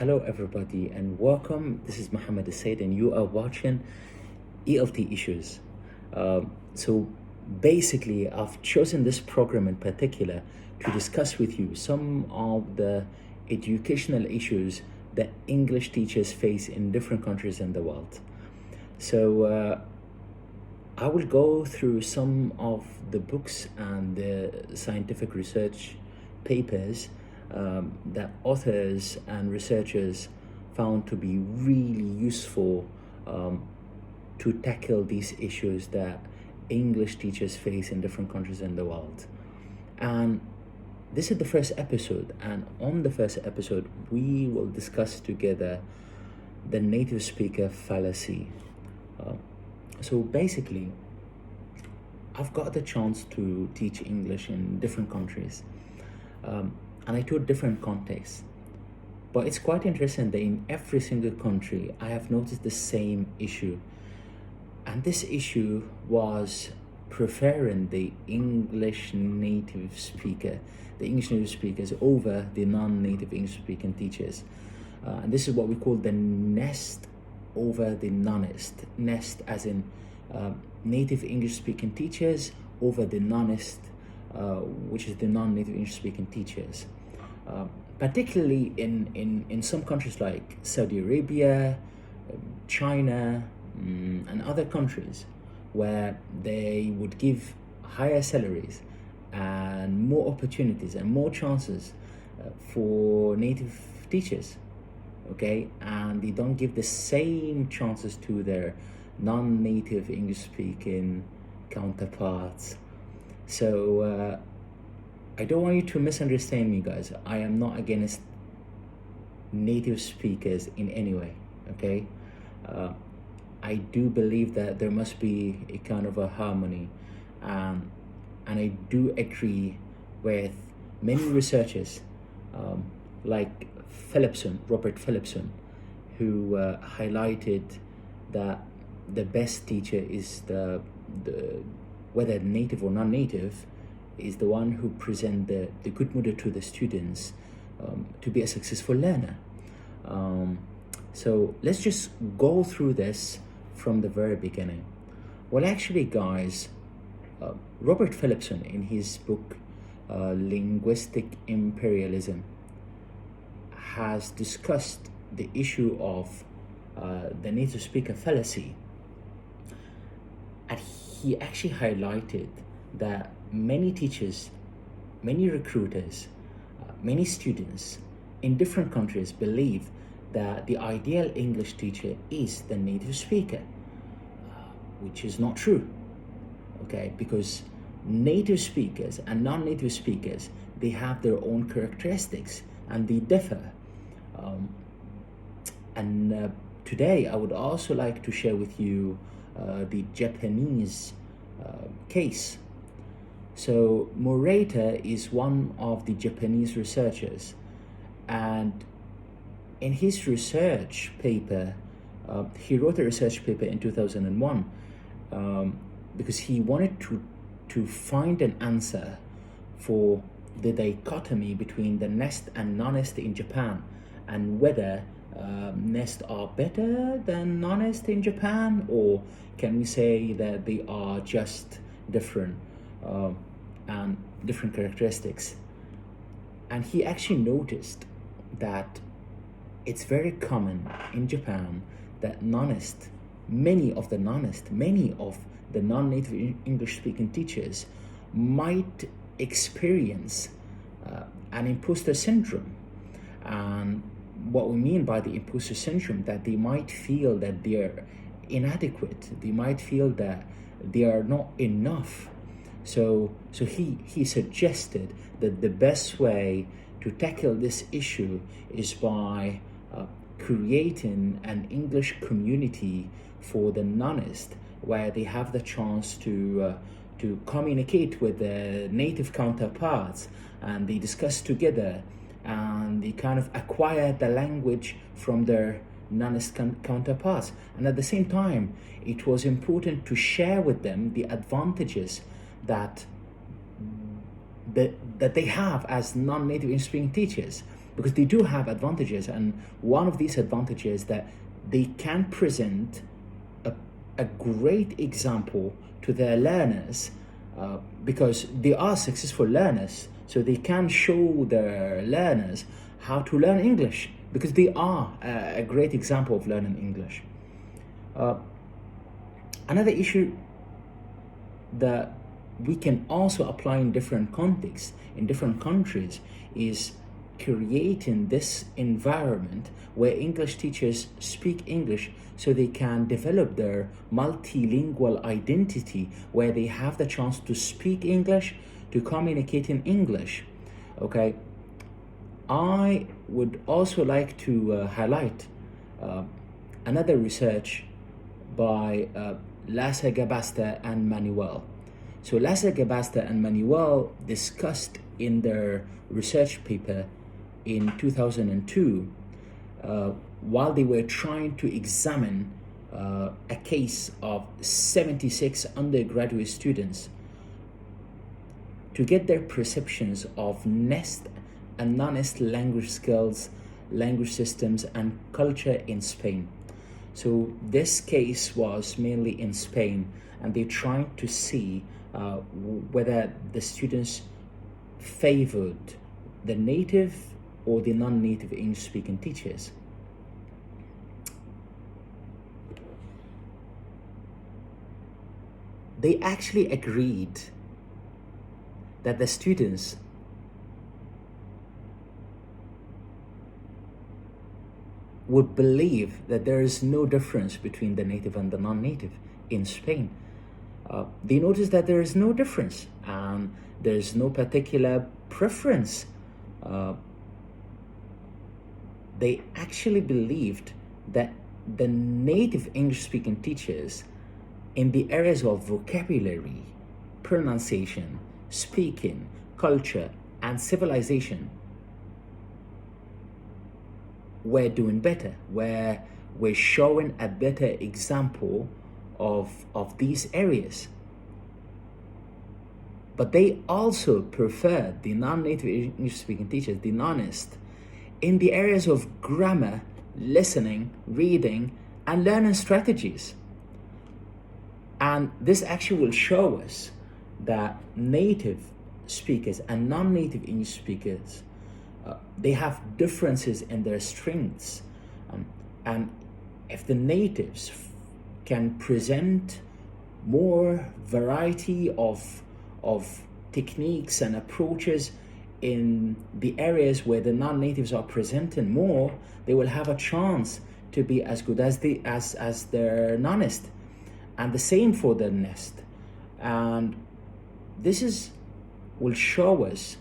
Hello everybody and welcome. This is Muhammad Said and you are watching ELT Issues. So basically I've chosen this program in particular to discuss with you some of the educational issues that English teachers face in different countries in the world. So I will go through some of the books and the scientific research papers that authors and researchers found to be really useful to tackle these issues that English teachers face in different countries in the world. And this is the first episode, and on the first episode we will discuss together the native speaker fallacy. So basically, I've got the chance to teach English in different countries, and I taught different contexts. But it's quite interesting that in every single country, I have noticed the same issue. And this issue was preferring the English native speakers over the non-native English speaking teachers. And this is what we call the NNEST over the non-NNEST. NNEST as in native English speaking teachers over the non-NNEST, which is the non-native English speaking teachers. Particularly in some countries like Saudi Arabia, China, and other countries where they would give higher salaries and more opportunities and more chances for native teachers, okay? And they don't give the same chances to their non-native English speaking counterparts. So I don't want you to misunderstand me, guys. I am not against native speakers in any way, okay? I do believe that there must be a kind of a harmony, and I do agree with many researchers like Robert Phillipson, who highlighted that the best teacher is the whether native or non-native, is the one who present the good model to the students to be a successful learner. So let's just go through this from the very beginning. Well, actually, guys, Robert Phillipson, in his book Linguistic Imperialism, has discussed the issue of the native speaker fallacy, and he actually highlighted that many teachers, many recruiters, many students in different countries believe that the ideal English teacher is the native speaker, which is not true, okay? Because native speakers and non-native speakers, they have their own characteristics and they differ. Today I would also like to share with you the Japanese case. So Murahata is one of the Japanese researchers, and in his research paper, he wrote a research paper in 2001 because he wanted to find an answer for the dichotomy between the nest and non-nest in Japan, and whether nests are better than non-nest in Japan, or can we say that they are just different and different characteristics. And he actually noticed that it's very common in Japan that many of the non-native English speaking teachers might experience an imposter syndrome. And what we mean by the imposter syndrome, that they might feel that they're inadequate, they might feel that they are not enough. So he suggested that the best way to tackle this issue is by creating an English community for the non-nest, where they have the chance to communicate with their native counterparts, and they discuss together, and they kind of acquire the language from their non-nest counterparts. And at the same time, it was important to share with them the advantages that they have as non-native English speaking teachers, because they do have advantages, and one of these advantages that they can present a great example to their learners, because they are successful learners, so they can show their learners how to learn English, because they are a great example of learning English. Another issue that we can also apply in different contexts, in different countries, is creating this environment where English teachers speak English so they can develop their multilingual identity, where they have the chance to speak English, to communicate in English. Okay, I would also like to highlight another research by Lassa Gabasta and Manuel. So Lassa Gabasta and Manuel discussed in their research paper in 2002, while they were trying to examine a case of 76 undergraduate students to get their perceptions of NNEST and non-NNEST language skills, language systems, and culture in Spain. So this case was mainly in Spain, and they tried to see whether the students favored the native or the non-native English-speaking teachers. They actually agreed that the students would believe that there is no difference between the native and the non-native in Spain. They noticed that there is no difference and there is no particular preference. They actually believed that the native English-speaking teachers in the areas of vocabulary, pronunciation, speaking, culture, and civilization were doing better, were showing a better example of these areas. But they also preferred the non-native English-speaking teachers, the non-NNEST, in the areas of grammar, listening, reading, and learning strategies. And this actually will show us that native speakers and non-native English speakers, they have differences in their strengths. And if the natives can present more variety of techniques and approaches in the areas where the non-natives are presenting more, they will have a chance to be as good as their non-NNEST. And the same for the NNEST. And this will show us